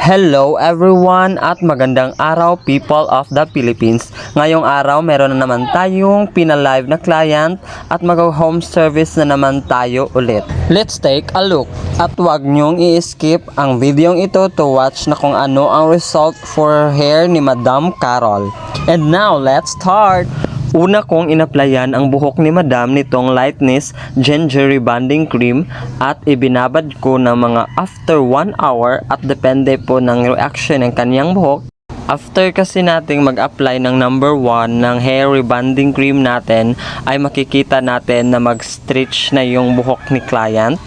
Hello everyone at magandang araw people of the Philippines. Ngayong araw meron na naman tayong pinalive na client at mag-home service na naman tayo ulit. Let's take a look at huwag nyong i-skip ang videong ito to watch na kung ano ang result for hair ni Madam Carol. And now let's start! Una kong inaplayan ang buhok ni Madam nitong Lightness Ginger Rebonding Cream at ibinabad ko ng mga after 1 hour at depende po ng reaction ng kanyang buhok. After kasi nating mag-apply ng number 1 ng hair rebonding cream natin ay makikita natin na mag-stretch na yung buhok ni client.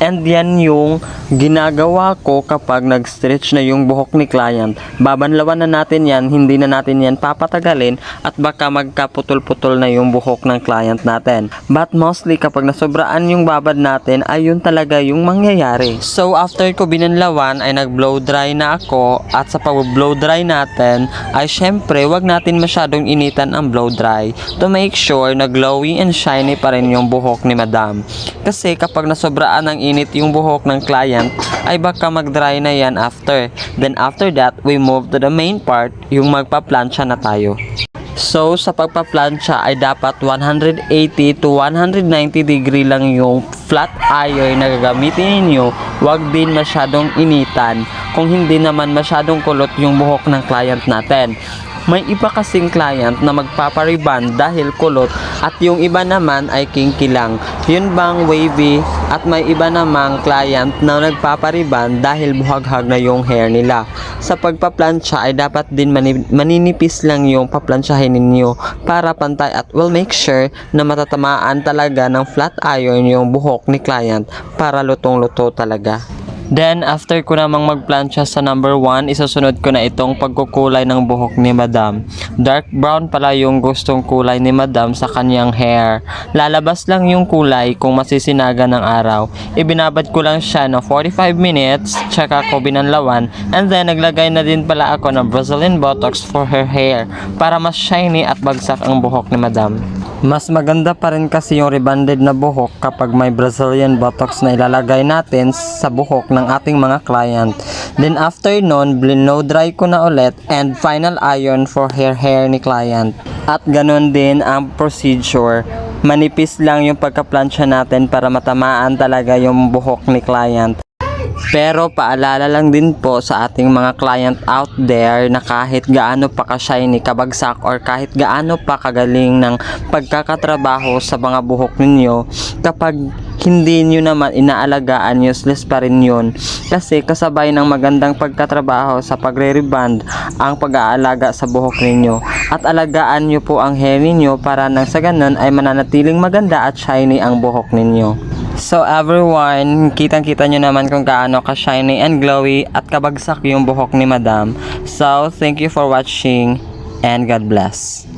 And yan yung ginagawa ko kapag nag-stretch na yung buhok ni client. Babanlawan na natin yan, hindi na natin yan papatagalin at baka magkaputol-putol na yung buhok ng client natin. But mostly kapag nasobraan yung babad natin ay yun talaga yung mangyayari. So after ko binanlawan ay nag-blow dry na ako at sa pag-blow dry natin ay syempre wag natin masyadong initan ang blow dry to make sure na glowy and shiny pa rin yung buhok ni Madam. Kasi kapag nasobraan ng init yung buhok ng client ay baka mag-dry na yan after. Then after that, we move to the main part, yung magpa-plancha na tayo. So sa pagpa-plancha ay dapat 180 to 190 degree lang yung flat iron na gagamitin ninyo. Huwag din masyadong initan kung hindi naman masyadong kulot yung buhok ng client natin. May iba kasing client na magpapariband dahil kulot at yung iba naman ay kinky lang. Yun bang wavy? At may iba namang client na nagpapariband dahil buhaghag na yung hair nila. Sa pagpaplansya ay dapat din maninipis lang yung paplansyahin ninyo para pantay at will make sure na matatamaan talaga ng flat iron yung buhok ni client para lutong-luto talaga. Then, after ko namang magplansya sa number 1, isusunod ko na itong pagkukulay ng buhok ni Madam. Dark brown pala yung gustong kulay ni Madam sa kanyang hair. Lalabas lang yung kulay kung masisinaga ng araw. Ibinabad ko lang siya ng 45 minutes, tsaka ko binanlawan, and then naglagay na din pala ako ng Brazilian Botox for her hair para mas shiny at bagsak ang buhok ni Madam. Mas maganda pa rin kasi yung rebonded na buhok kapag may Brazilian Botox na ilalagay natin sa buhok ng ating mga client. Then after nun, blow dry ko na ulit and final iron for hair ni client. At ganun din ang procedure. Manipis lang yung pagka-plancha natin para matamaan talaga yung buhok ni client. Pero paalala lang din po sa ating mga client out there na kahit gaano pa ka-shiny, kabagsak or kahit gaano pa kagaling ng pagkakatrabaho sa mga buhok ninyo, kapag hindi nyo naman inaalagaan, useless pa rin yun. Kasi kasabay ng magandang pagkatrabaho sa pagre-rebond ang pag-aalaga sa buhok ninyo. At alagaan nyo po ang hair ninyo para nang sa ganun ay mananatiling maganda at shiny ang buhok ninyo. So everyone, kitang-kita nyo naman kung gaano ka-shiny and glowy at kabagsak yung buhok ni Madam. So thank you for watching and God bless.